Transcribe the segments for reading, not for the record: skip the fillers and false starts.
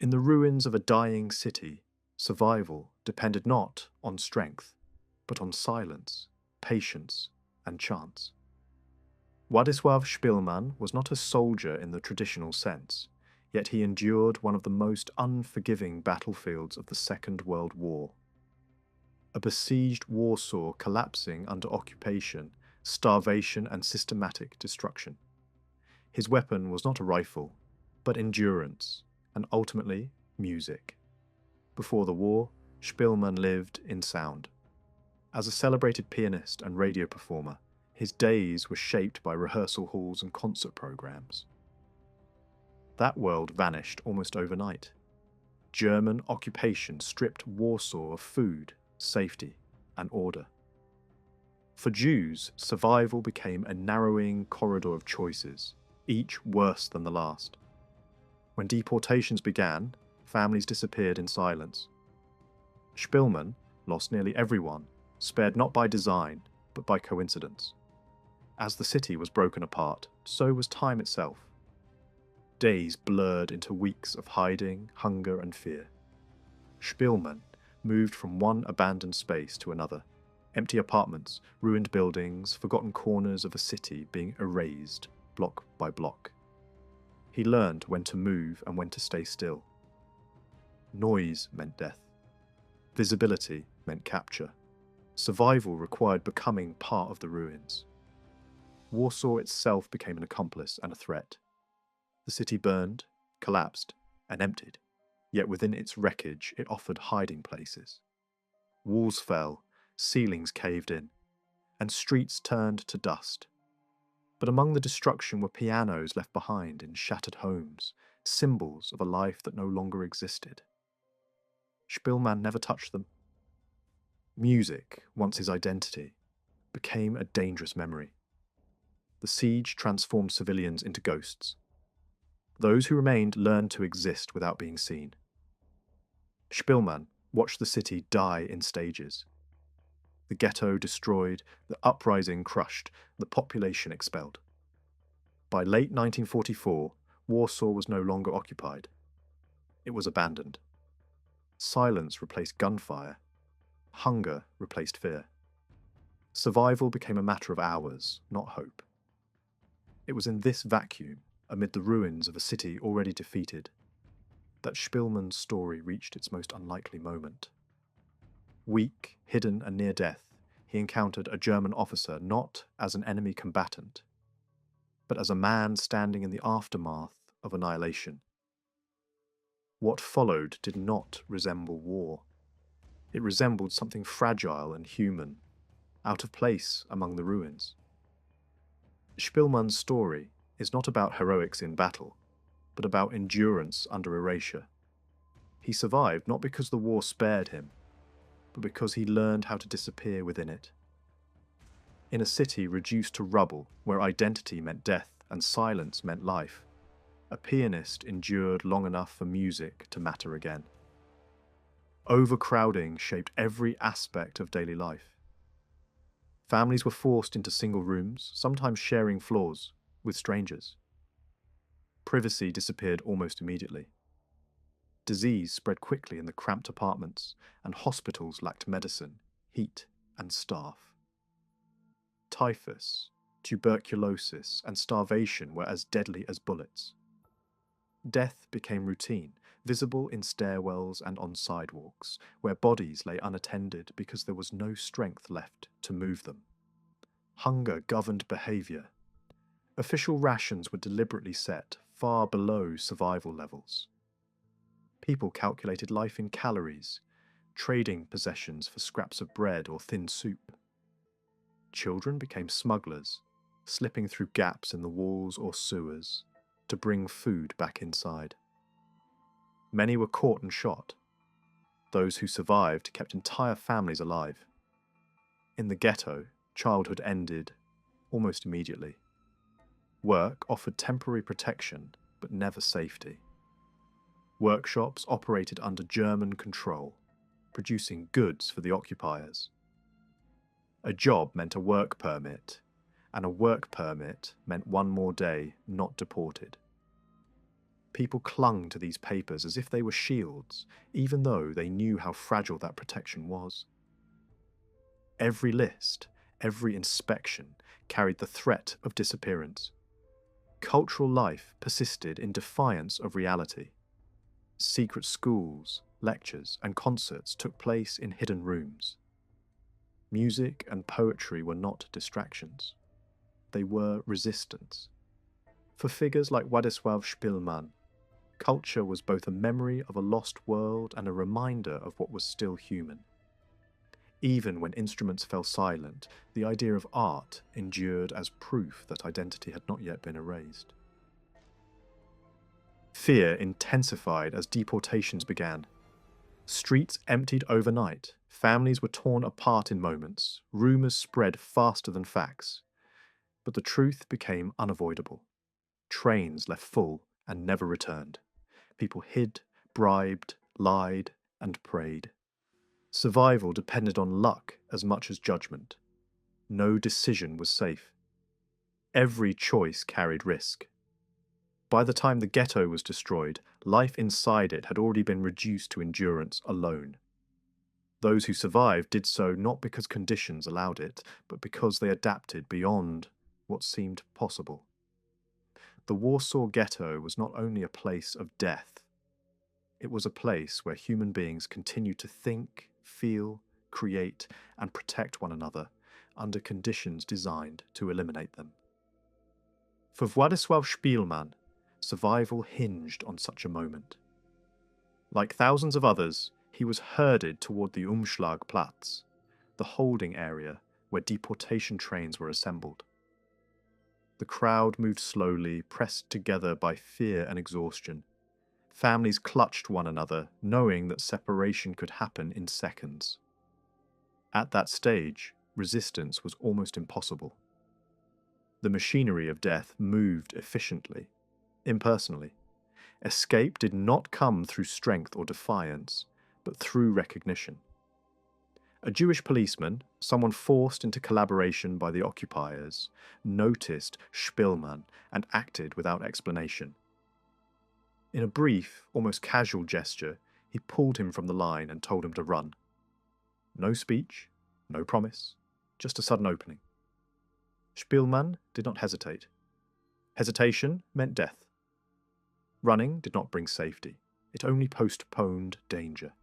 In the ruins of a dying city, survival depended not on strength, but on silence, patience, and chance. Władysław Szpilman was not a soldier in the traditional sense, yet he endured one of the most unforgiving battlefields of the Second World War. A besieged Warsaw collapsing under occupation, starvation, and systematic destruction. His weapon was not a rifle, but endurance, and ultimately, music. Before the war, Szpilman lived in sound. As a celebrated pianist and radio performer, his days were shaped by rehearsal halls and concert programs. That world vanished almost overnight. German occupation stripped Warsaw of food, safety, and order. For Jews, survival became a narrowing corridor of choices, each worse than the last. When deportations began, families disappeared in silence. Szpilman lost nearly everyone, spared not by design, but by coincidence. As the city was broken apart, so was time itself. Days blurred into weeks of hiding, hunger, and fear. Szpilman moved from one abandoned space to another, empty apartments, ruined buildings, forgotten corners of a city being erased, block by block. He learned when to move and when to stay still. Noise meant death. Visibility meant capture. Survival required becoming part of the ruins. Warsaw itself became an accomplice and a threat. The city burned, collapsed, and emptied, yet within its wreckage it offered hiding places. Walls fell, ceilings caved in, and streets turned to dust. But among the destruction were pianos left behind in shattered homes, symbols of a life that no longer existed. Szpilman never touched them. Music, once his identity, became a dangerous memory. The siege transformed civilians into ghosts. Those who remained learned to exist without being seen. Szpilman watched the city die in stages. The ghetto destroyed, the uprising crushed, the population expelled. By late 1944, Warsaw was no longer occupied. It was abandoned. Silence replaced gunfire. Hunger replaced fear. Survival became a matter of hours, not hope. It was in this vacuum, amid the ruins of a city already defeated, that Szpilman's story reached its most unlikely moment. Weak, hidden, and near death, he encountered a German officer not as an enemy combatant, but as a man standing in the aftermath of annihilation. What followed did not resemble war. It resembled something fragile and human, out of place among the ruins. Szpilman's story is not about heroics in battle, but about endurance under erasure. He survived not because the war spared him, but because he learned how to disappear within it. In a city reduced to rubble, where identity meant death and silence meant life, a pianist endured long enough for music to matter again. Overcrowding shaped every aspect of daily life. Families were forced into single rooms, sometimes sharing floors, with strangers. Privacy disappeared almost immediately. Disease spread quickly in the cramped apartments, and hospitals lacked medicine, heat, and staff. Typhus, tuberculosis, and starvation were as deadly as bullets. Death became routine, visible in stairwells and on sidewalks, where bodies lay unattended because there was no strength left to move them. Hunger governed behaviour. Official rations were deliberately set far below survival levels. People calculated life in calories, trading possessions for scraps of bread or thin soup. Children became smugglers, slipping through gaps in the walls or sewers to bring food back inside. Many were caught and shot. Those who survived kept entire families alive. In the ghetto, childhood ended almost immediately. Work offered temporary protection, but never safety. Workshops operated under German control, producing goods for the occupiers. A job meant a work permit, and a work permit meant one more day not deported. People clung to these papers as if they were shields, even though they knew how fragile that protection was. Every list, every inspection, carried the threat of disappearance. Cultural life persisted in defiance of reality. Secret schools, lectures, and concerts took place in hidden rooms. Music and poetry were not distractions. They were resistance. For figures like Władysław Szpilman, culture was both a memory of a lost world and a reminder of what was still human. Even when instruments fell silent, the idea of art endured as proof that identity had not yet been erased. Fear intensified as deportations began. Streets emptied overnight, families were torn apart in moments, rumours spread faster than facts. But the truth became unavoidable. Trains left full and never returned. People hid, bribed, lied, and prayed. Survival depended on luck as much as judgment. No decision was safe. Every choice carried risk. By the time the ghetto was destroyed, life inside it had already been reduced to endurance alone. Those who survived did so not because conditions allowed it, but because they adapted beyond what seemed possible. The Warsaw Ghetto was not only a place of death, it was a place where human beings continued to think, feel, create, and protect one another under conditions designed to eliminate them. For Władysław Szpilman, survival hinged on such a moment. Like thousands of others, he was herded toward the Umschlagplatz, the holding area where deportation trains were assembled. The crowd moved slowly, pressed together by fear and exhaustion. Families clutched one another, knowing that separation could happen in seconds. At that stage, resistance was almost impossible. The machinery of death moved efficiently, impersonally. Escape did not come through strength or defiance, but through recognition. A Jewish policeman, someone forced into collaboration by the occupiers, noticed Szpilman and acted without explanation. In a brief, almost casual gesture, he pulled him from the line and told him to run. No speech, no promise, just a sudden opening. Szpilman did not hesitate. Hesitation meant death. Running did not bring safety. It only postponed danger.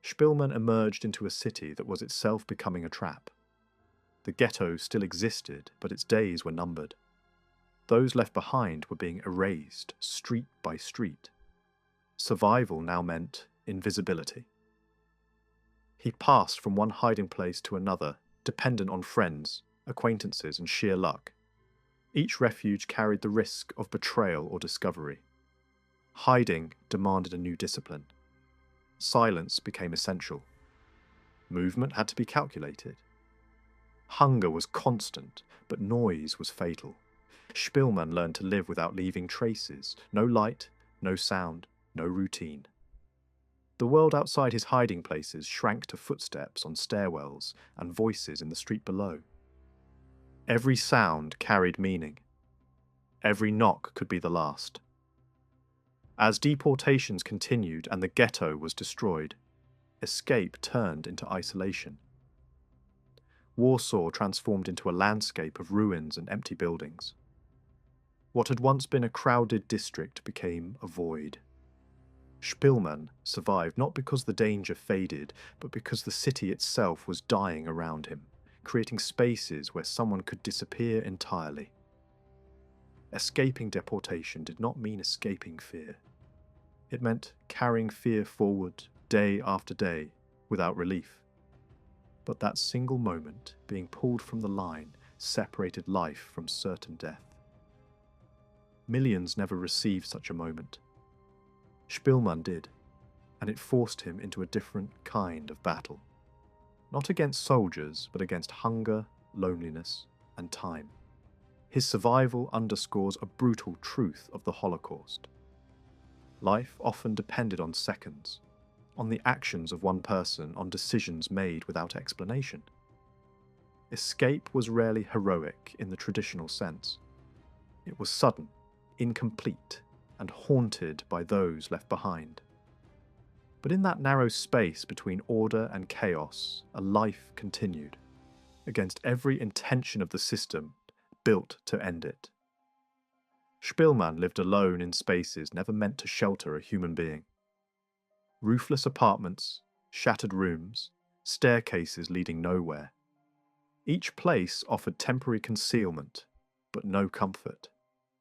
Szpilman emerged into a city that was itself becoming a trap. The ghetto still existed, but its days were numbered. Those left behind were being erased, street by street. Survival now meant invisibility. He passed from one hiding place to another, dependent on friends, acquaintances, and sheer luck. Each refuge carried the risk of betrayal or discovery. Hiding demanded a new discipline. Silence became essential. Movement had to be calculated. Hunger was constant, but noise was fatal. Szpilman learned to live without leaving traces. No light, no sound, no routine. The world outside his hiding places shrank to footsteps on stairwells and voices in the street below. Every sound carried meaning. Every knock could be the last. As deportations continued and the ghetto was destroyed, escape turned into isolation. Warsaw transformed into a landscape of ruins and empty buildings. What had once been a crowded district became a void. Szpilman survived not because the danger faded, but because the city itself was dying around him, creating spaces where someone could disappear entirely. Escaping deportation did not mean escaping fear. It meant carrying fear forward day after day without relief. But that single moment, being pulled from the line, separated life from certain death. Millions never received such a moment. Szpilman did, and it forced him into a different kind of battle. Not against soldiers, but against hunger, loneliness, and time. His survival underscores a brutal truth of the Holocaust. Life often depended on seconds, on the actions of one person, on decisions made without explanation. Escape was rarely heroic in the traditional sense. It was sudden, incomplete, and haunted by those left behind. But in that narrow space between order and chaos, a life continued, against every intention of the system built to end it. Szpilman lived alone in spaces never meant to shelter a human being. Roofless apartments, shattered rooms, staircases leading nowhere. Each place offered temporary concealment, but no comfort.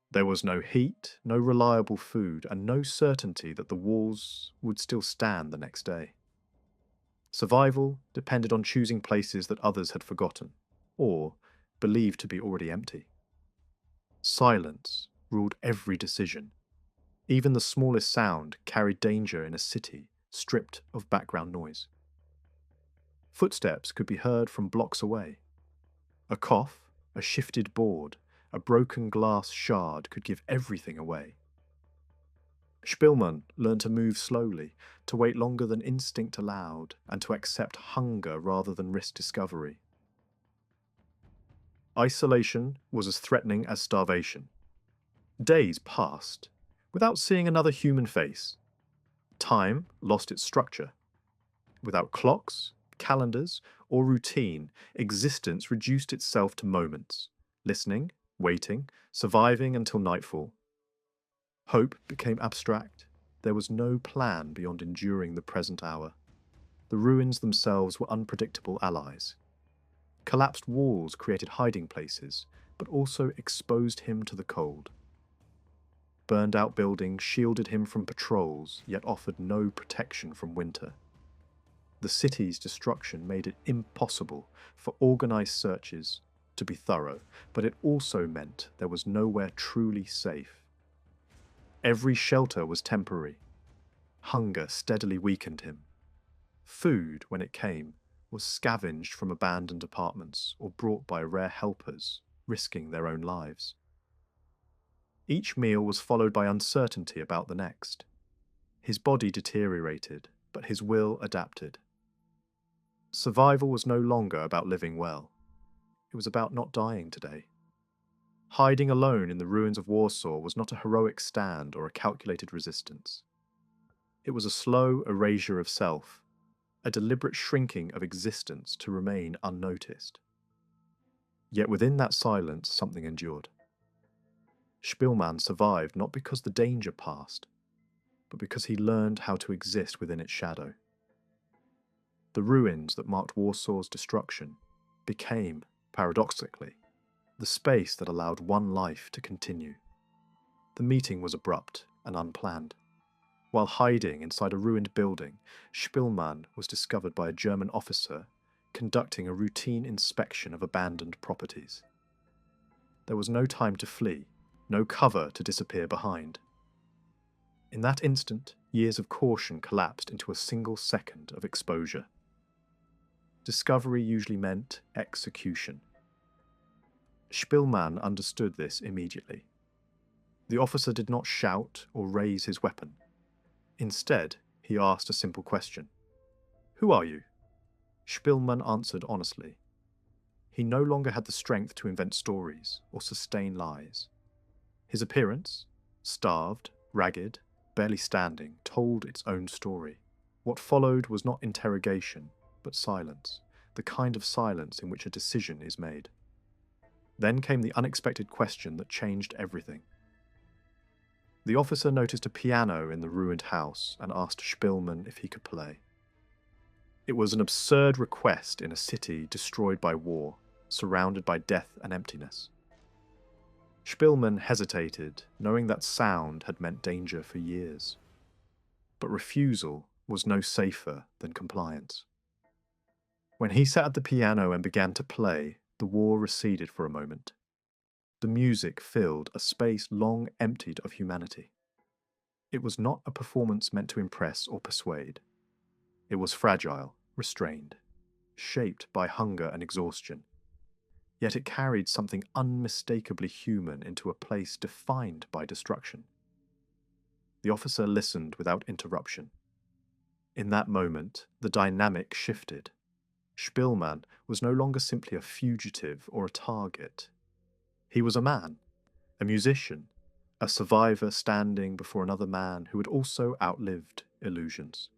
There was no heat, no reliable food, and no certainty that the walls would still stand the next day. Survival depended on choosing places that others had forgotten, or believed to be already empty. Silence ruled every decision. Even the smallest sound carried danger in a city stripped of background noise. Footsteps could be heard from blocks away. A cough, a shifted board, a broken glass shard could give everything away. Szpilman learned to move slowly, to wait longer than instinct allowed, and to accept hunger rather than risk discovery. Isolation was as threatening as starvation. Days passed, without seeing another human face. Time lost its structure. Without clocks, calendars, or routine, existence reduced itself to moments, listening, waiting, surviving until nightfall. Hope became abstract. There was no plan beyond enduring the present hour. The ruins themselves were unpredictable allies. Collapsed walls created hiding places, but also exposed him to the cold. Burned-out buildings shielded him from patrols, yet offered no protection from winter. The city's destruction made it impossible for organized searches to be thorough, but it also meant there was nowhere truly safe. Every shelter was temporary. Hunger steadily weakened him. Food, when it came, was scavenged from abandoned apartments or brought by rare helpers, risking their own lives. Each meal was followed by uncertainty about the next. His body deteriorated, but his will adapted. Survival was no longer about living well. It was about not dying today. Hiding alone in the ruins of Warsaw was not a heroic stand or a calculated resistance. It was a slow erasure of self, a deliberate shrinking of existence to remain unnoticed. Yet within that silence, something endured. Szpilman survived not because the danger passed, but because he learned how to exist within its shadow. The ruins that marked Warsaw's destruction became, paradoxically, the space that allowed one life to continue. The meeting was abrupt and unplanned. While hiding inside a ruined building, Szpilman was discovered by a German officer conducting a routine inspection of abandoned properties. There was no time to flee, no cover to disappear behind. In that instant, years of caution collapsed into a single second of exposure. Discovery usually meant execution. Szpilman understood this immediately. The officer did not shout or raise his weapon. Instead, he asked a simple question. "Who are you?" Szpilman answered honestly. He no longer had the strength to invent stories or sustain lies. His appearance, starved, ragged, barely standing, told its own story. What followed was not interrogation, but silence, the kind of silence in which a decision is made. Then came the unexpected question that changed everything. The officer noticed a piano in the ruined house and asked Szpilman if he could play. It was an absurd request in a city destroyed by war, surrounded by death and emptiness. Szpilman hesitated, knowing that sound had meant danger for years. But refusal was no safer than compliance. When he sat at the piano and began to play, the war receded for a moment. The music filled a space long emptied of humanity. It was not a performance meant to impress or persuade. It was fragile, restrained, shaped by hunger and exhaustion. Yet it carried something unmistakably human into a place defined by destruction. The officer listened without interruption. In that moment, the dynamic shifted. Szpilman was no longer simply a fugitive or a target. He was a man, a musician, a survivor standing before another man who had also outlived illusions.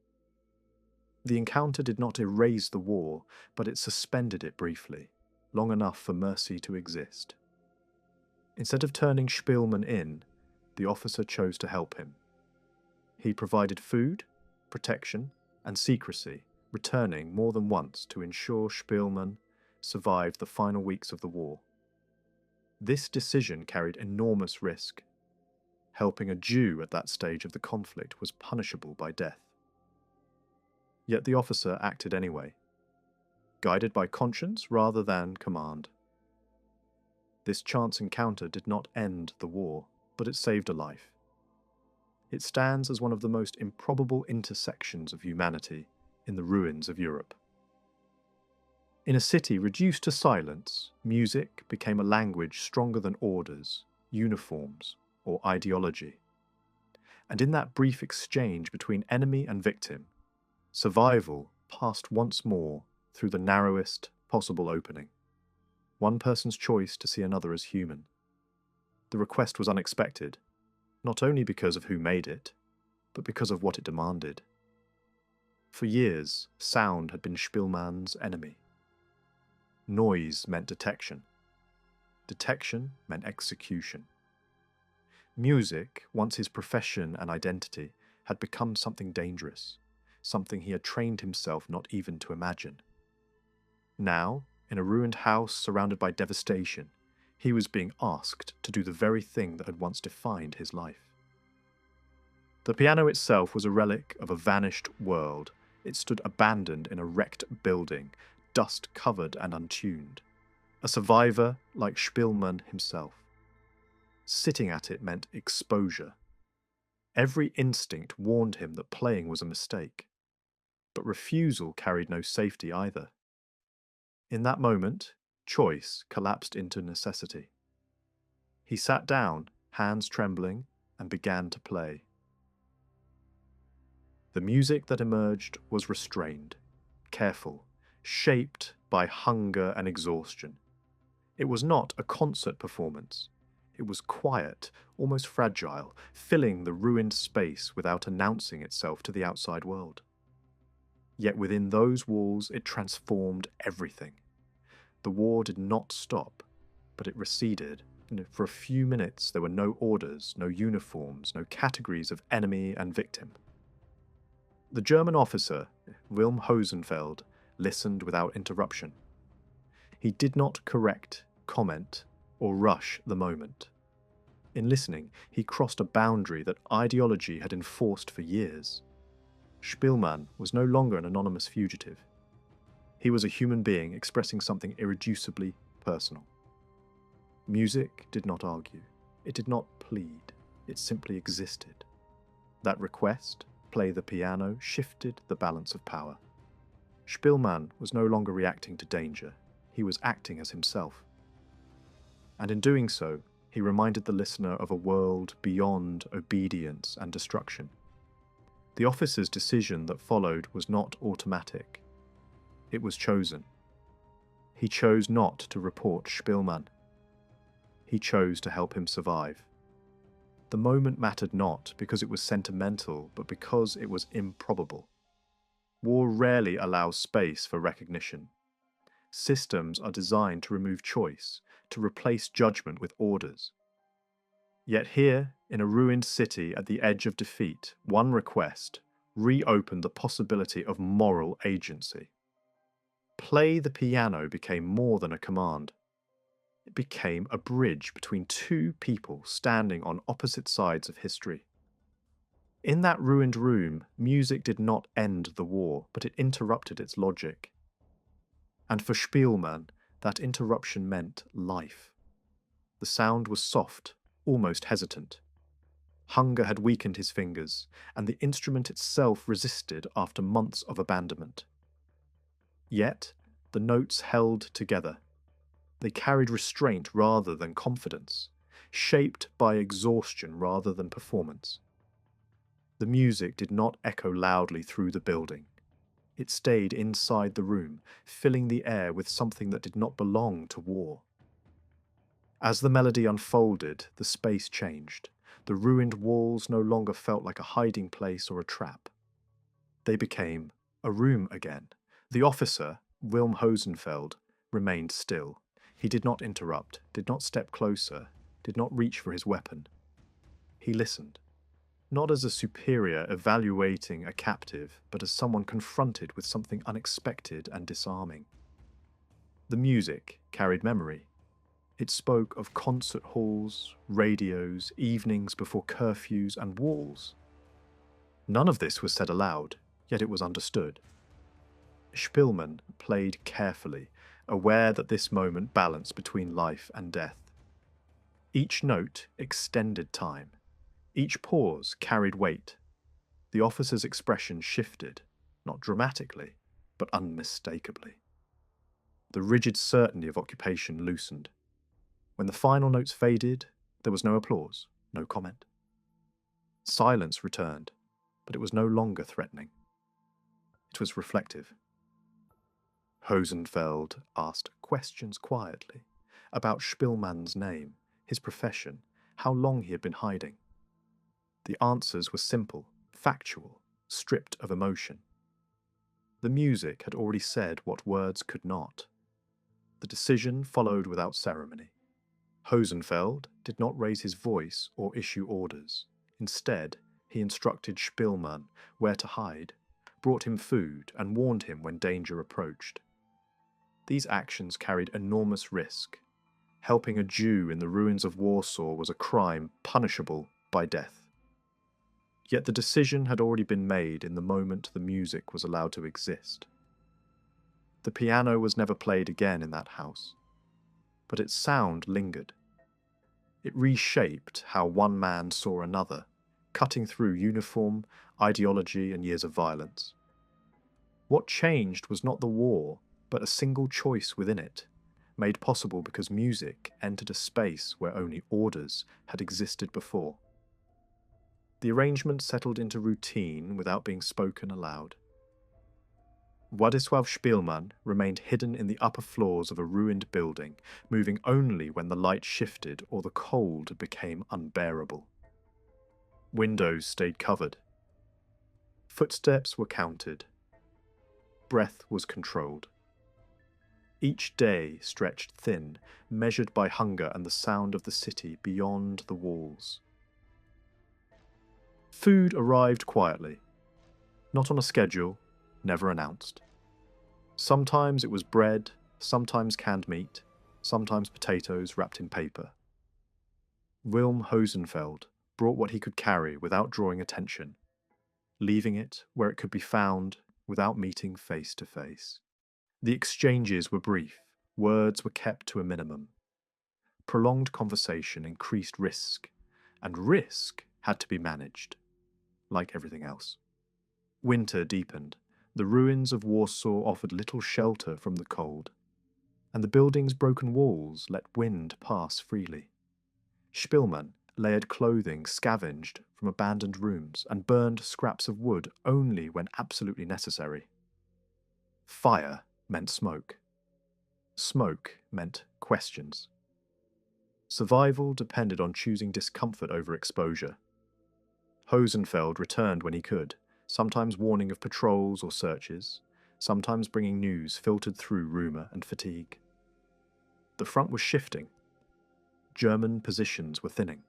The encounter did not erase the war, but it suspended it briefly, long enough for mercy to exist. Instead of turning Szpilman in, the officer chose to help him. He provided food, protection, and secrecy, returning more than once to ensure Szpilman survived the final weeks of the war. This decision carried enormous risk. Helping a Jew at that stage of the conflict was punishable by death. Yet the officer acted anyway, guided by conscience rather than command. This chance encounter did not end the war, but it saved a life. It stands as one of the most improbable intersections of humanity in the ruins of Europe. In a city reduced to silence, music became a language stronger than orders, uniforms, or ideology. And in that brief exchange between enemy and victim, survival passed once more through the narrowest possible opening. One person's choice to see another as human. The request was unexpected, not only because of who made it, but because of what it demanded. For years, sound had been Szpilman's enemy. Noise meant detection. Detection meant execution. Music, once his profession and identity, had become something dangerous, something he had trained himself not even to imagine. Now, in a ruined house surrounded by devastation, he was being asked to do the very thing that had once defined his life. The piano itself was a relic of a vanished world. It stood abandoned in a wrecked building, dust-covered and untuned. A survivor like Szpilman himself. Sitting at it meant exposure. Every instinct warned him that playing was a mistake. But refusal carried no safety either. In that moment, choice collapsed into necessity. He sat down, hands trembling, and began to play. The music that emerged was restrained, careful, shaped by hunger and exhaustion. It was not a concert performance. It was quiet, almost fragile, filling the ruined space without announcing itself to the outside world. Yet within those walls it transformed everything. The war did not stop, but it receded, and for a few minutes there were no orders, no uniforms, no categories of enemy and victim. The German officer, Wilhelm Hosenfeld, listened without interruption. He did not correct, comment, or rush the moment. In listening, he crossed a boundary that ideology had enforced for years. Szpilman was no longer an anonymous fugitive. He was a human being expressing something irreducibly personal. Music did not argue. It did not plead. It simply existed. That request, play the piano, shifted the balance of power. Szpilman was no longer reacting to danger. He was acting as himself. And in doing so, he reminded the listener of a world beyond obedience and destruction. The officer's decision that followed was not automatic. It was chosen. He chose not to report Szpilman. He chose to help him survive. The moment mattered not because it was sentimental, but because it was improbable. War rarely allows space for recognition. Systems are designed to remove choice, to replace judgment with orders. Yet here, in a ruined city at the edge of defeat, one request reopened the possibility of moral agency. Play the piano became more than a command. It became a bridge between two people standing on opposite sides of history. In that ruined room, music did not end the war, but it interrupted its logic. And for Szpilman, that interruption meant life. The sound was soft, almost hesitant. Hunger had weakened his fingers, and the instrument itself resisted after months of abandonment. Yet, the notes held together. They carried restraint rather than confidence, shaped by exhaustion rather than performance. The music did not echo loudly through the building. It stayed inside the room, filling the air with something that did not belong to war. As the melody unfolded, the space changed. The ruined walls no longer felt like a hiding place or a trap. They became a room again. The officer, Wilm Hosenfeld, remained still. He did not interrupt, did not step closer, did not reach for his weapon. He listened, not as a superior evaluating a captive, but as someone confronted with something unexpected and disarming. The music carried memory. It spoke of concert halls, radios, evenings before curfews, and walls. None of this was said aloud, yet it was understood. Szpilman played carefully, aware that this moment balanced between life and death. Each note extended time. Each pause carried weight. The officer's expression shifted, not dramatically, but unmistakably. The rigid certainty of occupation loosened. When the final notes faded, there was no applause, no comment. Silence returned, but it was no longer threatening. It was reflective. Hosenfeld asked questions quietly about Szpilman's name, his profession, how long he had been hiding. The answers were simple, factual, stripped of emotion. The music had already said what words could not. The decision followed without ceremony. Hosenfeld did not raise his voice or issue orders. Instead, he instructed Szpilman where to hide, brought him food, and warned him when danger approached. These actions carried enormous risk. Helping a Jew in the ruins of Warsaw was a crime punishable by death. Yet the decision had already been made in the moment the music was allowed to exist. The piano was never played again in that house, but its sound lingered. It reshaped how one man saw another, cutting through uniform, ideology, and years of violence. What changed was not the war, but a single choice within it, made possible because music entered a space where only orders had existed before. The arrangement settled into routine without being spoken aloud. Władysław Szpilman remained hidden in the upper floors of a ruined building, moving only when the light shifted or the cold became unbearable. Windows stayed covered. Footsteps were counted. Breath was controlled. Each day stretched thin, measured by hunger and the sound of the city beyond the walls. Food arrived quietly, not on a schedule, never announced. Sometimes it was bread, sometimes canned meat, sometimes potatoes wrapped in paper. Wilm Hosenfeld brought what he could carry without drawing attention, leaving it where it could be found without meeting face to face. The exchanges were brief, words were kept to a minimum. Prolonged conversation increased risk, and risk had to be managed, like everything else. Winter deepened. The ruins of Warsaw offered little shelter from the cold, and the building's broken walls let wind pass freely. Szpilman layered clothing scavenged from abandoned rooms and burned scraps of wood only when absolutely necessary. Fire meant smoke. Smoke meant questions. Survival depended on choosing discomfort over exposure. Hosenfeld returned when he could, sometimes warning of patrols or searches, sometimes bringing news filtered through rumour and fatigue. The front was shifting. German positions were thinning.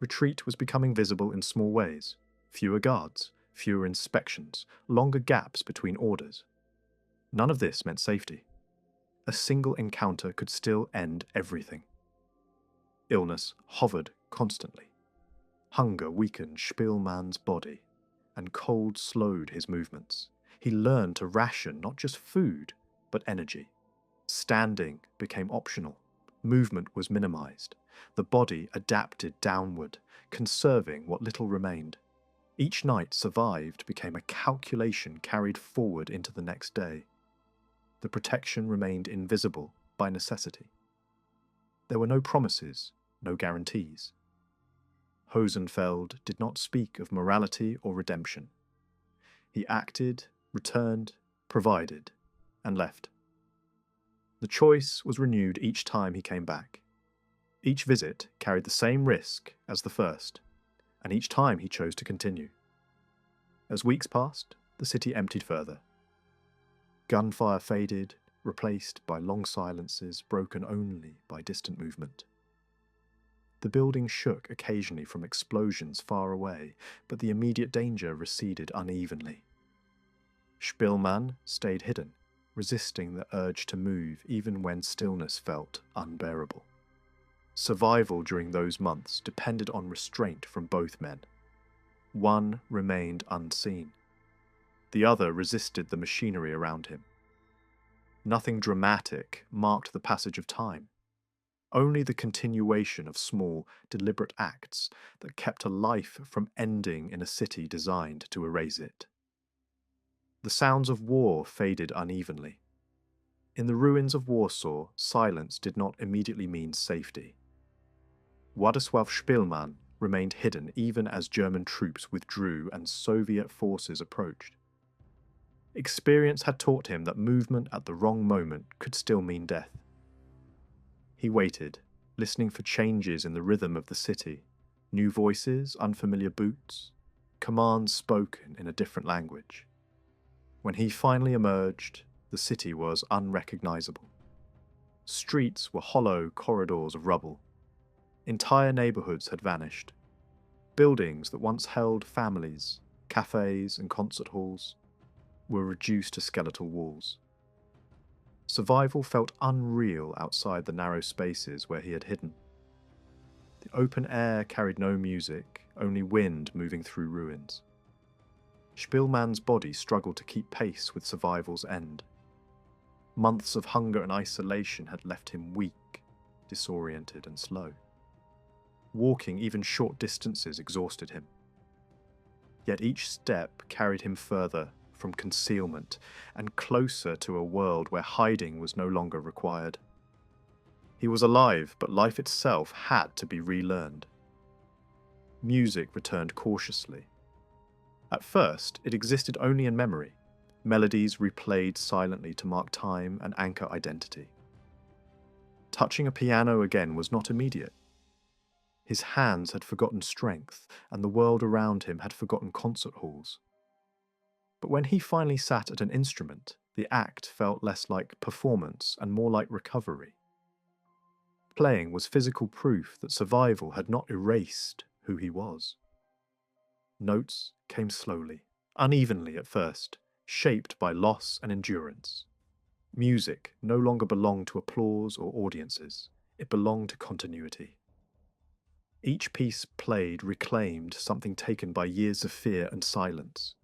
Retreat was becoming visible in small ways. Fewer guards, fewer inspections, longer gaps between orders. None of this meant safety. A single encounter could still end everything. Illness hovered constantly. Hunger weakened Szpilman's body, and cold slowed his movements. He learned to ration not just food, but energy. Standing became optional. Movement was minimized. The body adapted downward, conserving what little remained. Each night survived became a calculation carried forward into the next day. The protection remained invisible by necessity. There were no promises, no guarantees. Hosenfeld did not speak of morality or redemption. He acted, returned, provided, and left. The choice was renewed each time he came back. Each visit carried the same risk as the first, and each time he chose to continue. As weeks passed, the city emptied further. Gunfire faded, replaced by long silences broken only by distant movement. The building shook occasionally from explosions far away, but the immediate danger receded unevenly. Szpilman stayed hidden, resisting the urge to move even when stillness felt unbearable. Survival during those months depended on restraint from both men. One remained unseen. The other resisted the machinery around him. Nothing dramatic marked the passage of time. Only the continuation of small, deliberate acts that kept a life from ending in a city designed to erase it. The sounds of war faded unevenly. In the ruins of Warsaw, silence did not immediately mean safety. Władysław Szpilman remained hidden even as German troops withdrew and Soviet forces approached. Experience had taught him that movement at the wrong moment could still mean death. He waited, listening for changes in the rhythm of the city, new voices, unfamiliar boots, commands spoken in a different language. When he finally emerged, the city was unrecognizable. Streets were hollow corridors of rubble. Entire neighborhoods had vanished. Buildings that once held families, cafes and concert halls, were reduced to skeletal walls. Survival felt unreal outside the narrow spaces where he had hidden. The open air carried no music, only wind moving through ruins. Szpilman's body struggled to keep pace with survival's end. Months of hunger and isolation had left him weak, disoriented and slow. Walking even short distances exhausted him. Yet each step carried him further from concealment and closer to a world where hiding was no longer required. He was alive, but life itself had to be relearned. Music returned cautiously. At first, it existed only in memory, melodies replayed silently to mark time and anchor identity. Touching a piano again was not immediate. His hands had forgotten strength, and the world around him had forgotten concert halls. But when he finally sat at an instrument, the act felt less like performance and more like recovery. Playing was physical proof that survival had not erased who he was. Notes came slowly, unevenly at first, shaped by loss and endurance. Music no longer belonged to applause or audiences, it belonged to continuity. Each piece played reclaimed something taken by years of fear and silence.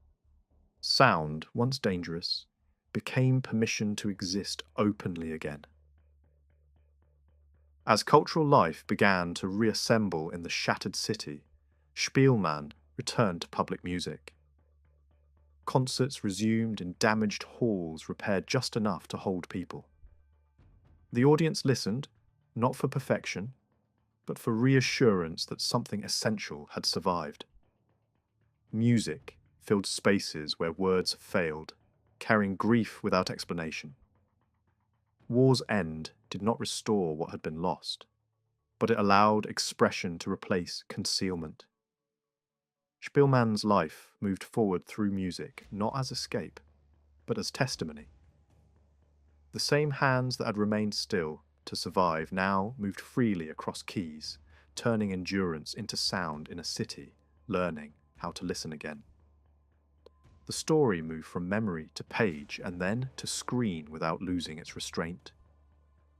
Sound, once dangerous, became permission to exist openly again. As cultural life began to reassemble in the shattered city, Szpilman returned to public music. Concerts resumed in damaged halls repaired just enough to hold people. The audience listened, not for perfection, but for reassurance that something essential had survived. Music filled spaces where words failed, carrying grief without explanation. War's end did not restore what had been lost, but it allowed expression to replace concealment. Szpilman's life moved forward through music, not as escape, but as testimony. The same hands that had remained still to survive now moved freely across keys, turning endurance into sound in a city, learning how to listen again. The story moved from memory to page and then to screen without losing its restraint.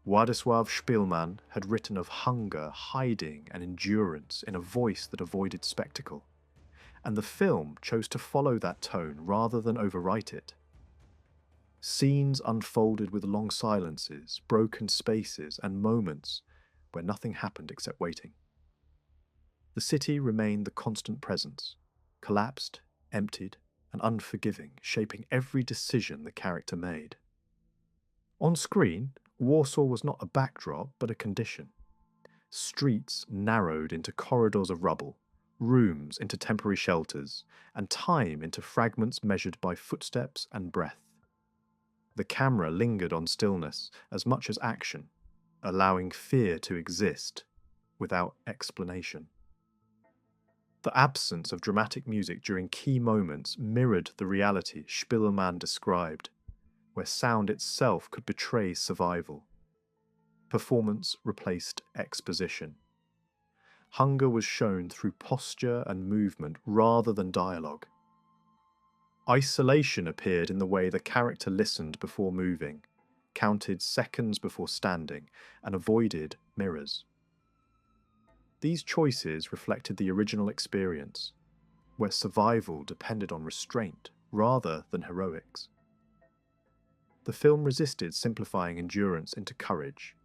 Władysław Szpilman had written of hunger, hiding, and endurance in a voice that avoided spectacle, and the film chose to follow that tone rather than overwrite it. Scenes unfolded with long silences, broken spaces, and moments where nothing happened except waiting. The city remained the constant presence, collapsed, emptied, and unforgiving, shaping every decision the character made. On screen, Warsaw was not a backdrop, but a condition. Streets narrowed into corridors of rubble, rooms into temporary shelters, and time into fragments measured by footsteps and breath. The camera lingered on stillness as much as action, allowing fear to exist without explanation. The absence of dramatic music during key moments mirrored the reality Szpilman described, where sound itself could betray survival. Performance replaced exposition. Hunger was shown through posture and movement rather than dialogue. Isolation appeared in the way the character listened before moving, counted seconds before standing, and avoided mirrors. These choices reflected the original experience, where survival depended on restraint rather than heroics. The film resisted simplifying endurance into courage,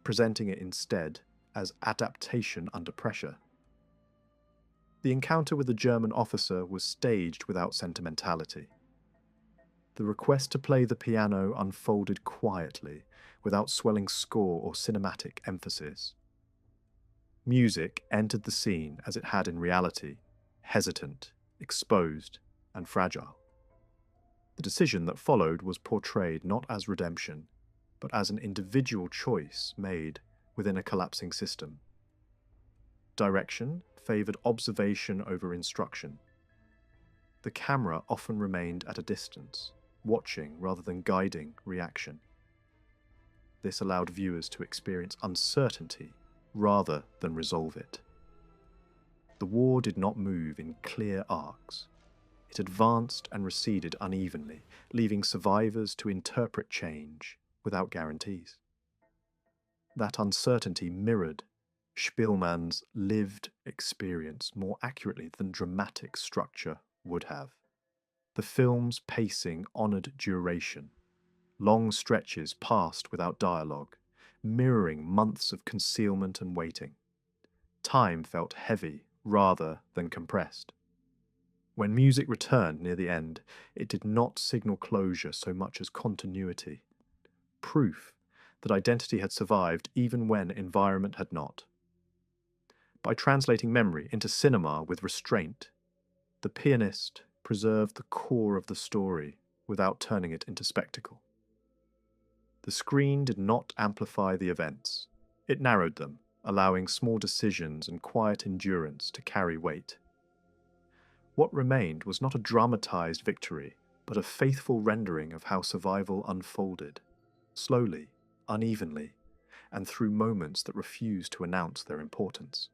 presenting it instead as adaptation under pressure. The encounter with the German officer was staged without sentimentality. The request to play the piano unfolded quietly, without swelling score or cinematic emphasis. Music entered the scene as it had in reality, hesitant, exposed, and fragile. The decision that followed was portrayed not as redemption, but as an individual choice made within a collapsing system. Direction favoured observation over instruction. The camera often remained at a distance, watching rather than guiding reaction. This allowed viewers to experience uncertainty rather than resolve it. The war did not move in clear arcs. It advanced and receded unevenly, leaving survivors to interpret change without guarantees. That uncertainty mirrored Szpilman's lived experience more accurately than dramatic structure would have. The film's pacing honoured duration. Long stretches passed without dialogue, mirroring months of concealment and waiting. Time felt heavy rather than compressed. When music returned near the end, it did not signal closure so much as continuity, proof that identity had survived even when environment had not. By translating memory into cinema with restraint, the pianist preserved the core of the story without turning it into spectacle. The screen did not amplify the events. It narrowed them, allowing small decisions and quiet endurance to carry weight. What remained was not a dramatized victory, but a faithful rendering of how survival unfolded, slowly, unevenly, and through moments that refused to announce their importance.